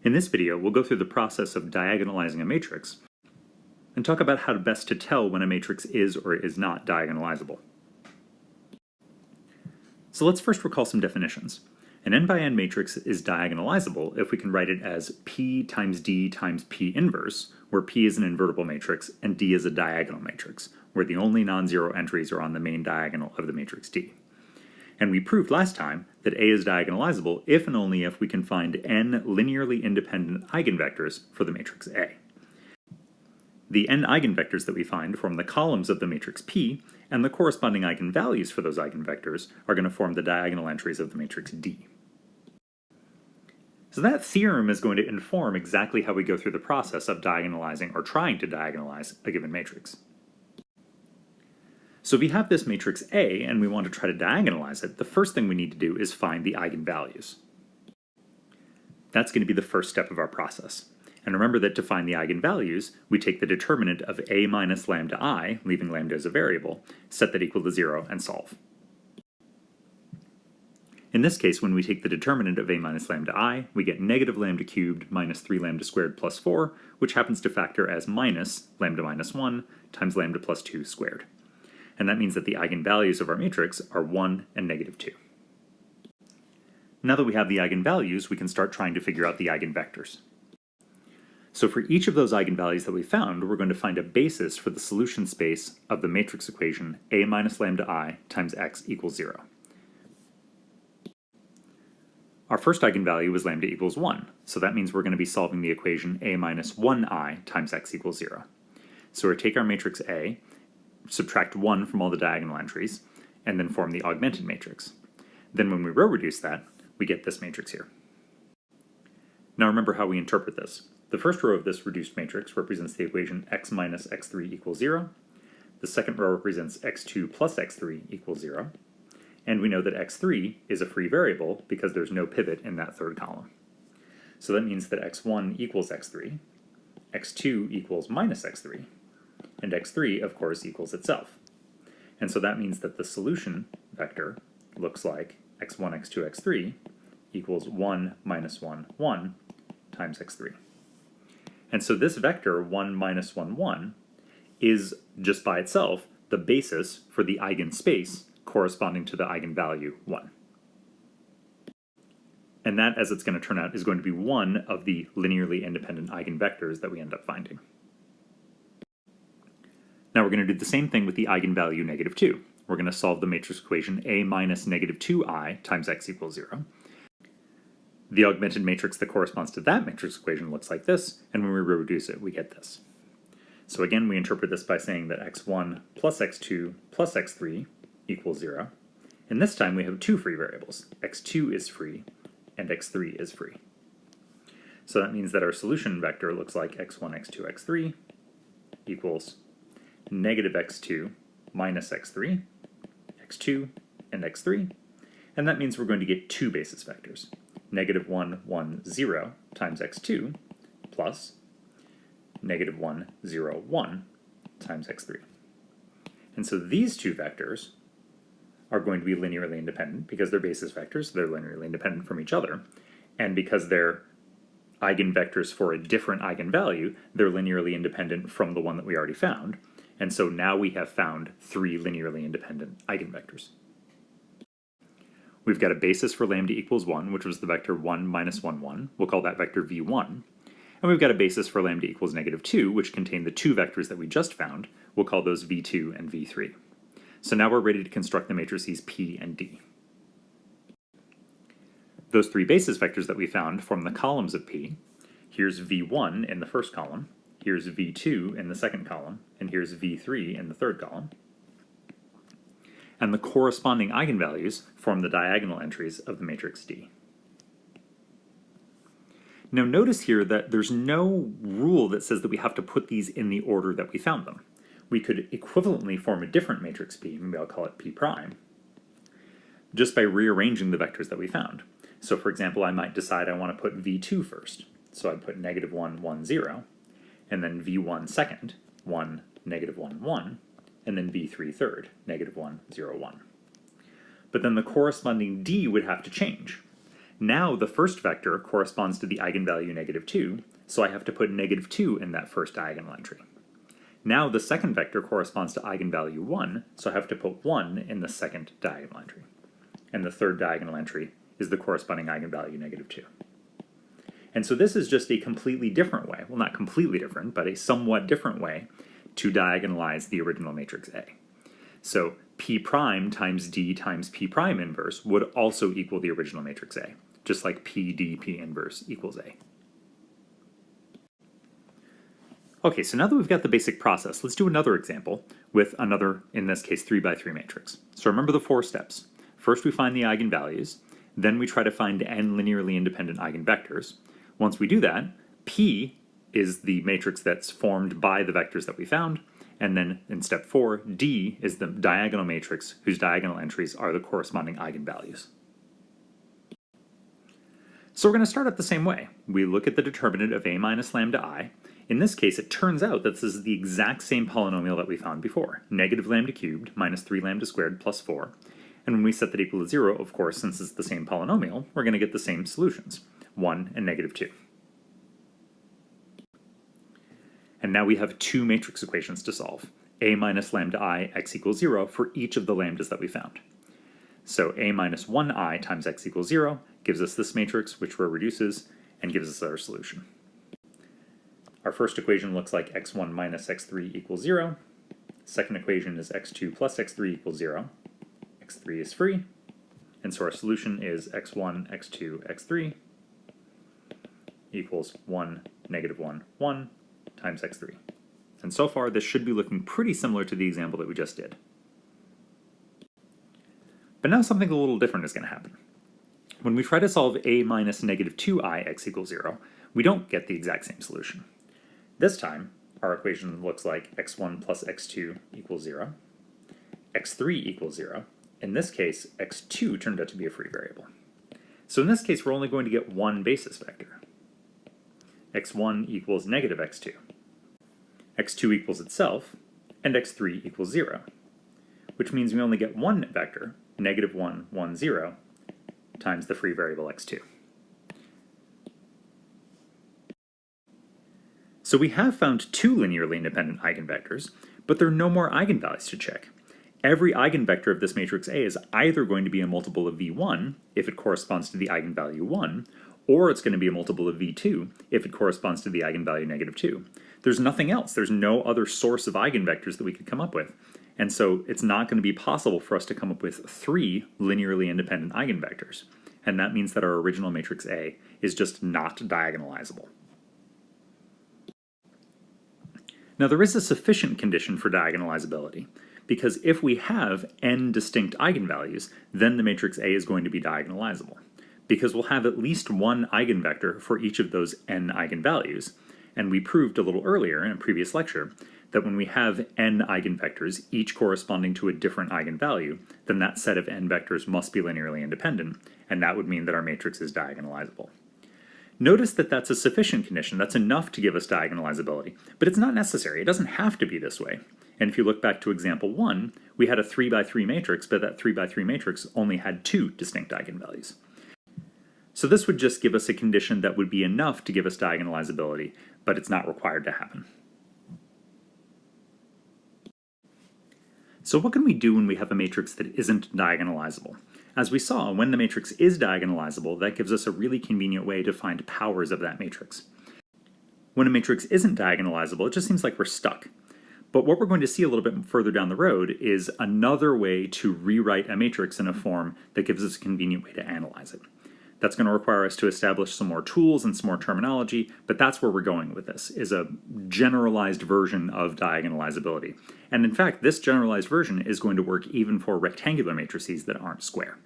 In this video, we'll go through the process of diagonalizing a matrix and talk about how best to tell when a matrix is or is not diagonalizable. So let's first recall some definitions. An n by n matrix is diagonalizable if we can write it as P times D times P inverse, where P is an invertible matrix and D is a diagonal matrix, where the only non-zero entries are on the main diagonal of the matrix D. And we proved last time that A is diagonalizable if and only if we can find n linearly independent eigenvectors for the matrix A. The n eigenvectors that we find form the columns of the matrix P, and the corresponding eigenvalues for those eigenvectors are going to form the diagonal entries of the matrix D. So that theorem is going to inform exactly how we go through the process of diagonalizing or trying to diagonalize a given matrix. So if we have this matrix A and we want to try to diagonalize it, the first thing we need to do is find the eigenvalues. That's going to be the first step of our process. And remember that to find the eigenvalues, we take the determinant of A minus lambda I, leaving lambda as a variable, set that equal to 0, and solve. In this case, when we take the determinant of A minus lambda I, we get negative lambda cubed minus 3 lambda squared plus 4, which happens to factor as minus lambda minus 1 times lambda plus 2 squared. And that means that the eigenvalues of our matrix are 1 and negative 2. Now that we have the eigenvalues, we can start trying to figure out the eigenvectors. So for each of those eigenvalues that we found, we're going to find a basis for the solution space of the matrix equation A minus lambda I times x equals 0. Our first eigenvalue was lambda equals 1, so that means we're going to be solving the equation A minus 1I times x equals 0. So we take our matrix A, subtract 1 from all the diagonal entries, and then form the augmented matrix. Then when we row reduce that, we get this matrix here. Now remember how we interpret this. The first row of this reduced matrix represents the equation x minus x3 equals 0. The second row represents x2 plus x3 equals 0. And we know that x3 is a free variable because there's no pivot in that third column. So that means that x1 equals x3, x2 equals minus x3, and x3, of course, equals itself. And so that means that the solution vector looks like x1, x2, x3 equals 1 minus 1, 1 times x3. And so this vector, 1 minus 1, 1, is just by itself the basis for the eigenspace corresponding to the eigenvalue 1. And that, as it's going to turn out, is going to be one of the linearly independent eigenvectors that we end up finding. Now we're going to do the same thing with the eigenvalue negative 2. We're going to solve the matrix equation A minus negative 2I times x equals 0. The augmented matrix that corresponds to that matrix equation looks like this, and when we reduce it, we get this. So again, we interpret this by saying that x1 plus x2 plus x3 equals 0. And this time we have two free variables. x2 is free, and x3 is free. So that means that our solution vector looks like x1, x2, x3 equals negative x2 minus x3, x2, and x3. And that means we're going to get two basis vectors. Negative 1, 1, 0 times x2 plus negative 1, 0, 1 times x3. And so these two vectors are going to be linearly independent because they're basis vectors, so they're linearly independent from each other. And because they're eigenvectors for a different eigenvalue, they're linearly independent from the one that we already found. And so now we have found three linearly independent eigenvectors. We've got a basis for lambda equals 1, which was the vector 1 minus 1, 1. We'll call that vector v1. And we've got a basis for lambda equals negative 2, which contain the two vectors that we just found. We'll call those v2 and v3. So now we're ready to construct the matrices P and D. Those three basis vectors that we found form the columns of P. Here's v1 in the first column, here's v2 in the second column, and here's v3 in the third column. And the corresponding eigenvalues form the diagonal entries of the matrix D. Now notice here that there's no rule that says that we have to put these in the order that we found them. We could equivalently form a different matrix P, maybe I'll call it P prime, just by rearranging the vectors that we found. So for example, I might decide I want to put v2 first. So I'd put negative 1, 1, 0, and then v1 second, 1, negative 1, 1, and then v3 third, negative 1, 0, 1. But then the corresponding D would have to change. Now the first vector corresponds to the eigenvalue -2, so I have to put -2 in that first diagonal entry. Now the second vector corresponds to eigenvalue 1, so I have to put 1 in the second diagonal entry. And the third diagonal entry is the corresponding eigenvalue -2. And so this is just a completely different way, well not completely different, but a somewhat different way to diagonalize the original matrix A. So P prime times D times P prime inverse would also equal the original matrix A, just like P D P inverse equals A. Okay, so now that we've got the basic process, let's do another example with another, in this case, 3x3 matrix. So remember the 4 steps. First we find the eigenvalues, then we try to find n linearly independent eigenvectors. Once we do that, P is the matrix that's formed by the vectors that we found, and then in step 4, D is the diagonal matrix whose diagonal entries are the corresponding eigenvalues. So we're going to start out the same way. We look at the determinant of a minus lambda I. In this case, it turns out that this is the exact same polynomial that we found before, negative lambda cubed minus 3 lambda squared plus 4. And when we set that equal to 0, of course, since it's the same polynomial, we're going to get the same solutions, 1 and -2. And now we have 2 matrix equations to solve, a minus lambda I x equals 0 for each of the lambdas that we found. So a minus 1I times x equals 0 gives us this matrix, which reduces and gives us our solution. Our first equation looks like x1 minus x3 equals 0. Second equation is x2 plus x3 equals 0. x3 is free, and so our solution is x1, x2, x3 equals 1, -1, 1 times x3. And so far this should be looking pretty similar to the example that we just did. But now something a little different is going to happen. When we try to solve a minus -2I x equals 0, we don't get the exact same solution. This time, our equation looks like x1 plus x2 equals 0, x3 equals 0. In this case, x2 turned out to be a free variable. So in this case, we're only going to get one basis vector. x1 equals negative x2. x2 equals itself, and x3 equals 0, which means we only get one vector, -1, 1, 0, times the free variable x2. So we have found 2 linearly independent eigenvectors, but there are no more eigenvalues to check. Every eigenvector of this matrix A is either going to be a multiple of v1 if it corresponds to the eigenvalue 1, or it's going to be a multiple of v2 if it corresponds to the eigenvalue -2. There's nothing else. There's no other source of eigenvectors that we could come up with. And so it's not going to be possible for us to come up with 3 linearly independent eigenvectors. And that means that our original matrix A is just not diagonalizable. Now there is a sufficient condition for diagonalizability, because if we have n distinct eigenvalues, then the matrix A is going to be diagonalizable, because we'll have at least one eigenvector for each of those n eigenvalues, and we proved a little earlier in a previous lecture that when we have n eigenvectors, each corresponding to a different eigenvalue, then that set of n vectors must be linearly independent, and that would mean that our matrix is diagonalizable. Notice that that's a sufficient condition, that's enough to give us diagonalizability, but it's not necessary, it doesn't have to be this way. And if you look back to example 1, we had a 3x3 matrix, but that 3x3 matrix only had 2 distinct eigenvalues. So this would just give us a condition that would be enough to give us diagonalizability, but it's not required to happen. So what can we do when we have a matrix that isn't diagonalizable? As we saw, when the matrix is diagonalizable, that gives us a really convenient way to find powers of that matrix. When a matrix isn't diagonalizable, it just seems like we're stuck. But what we're going to see a little bit further down the road is another way to rewrite a matrix in a form that gives us a convenient way to analyze it. That's going to require us to establish some more tools and some more terminology, but that's where we're going with this, is a generalized version of diagonalizability. And in fact, this generalized version is going to work even for rectangular matrices that aren't square.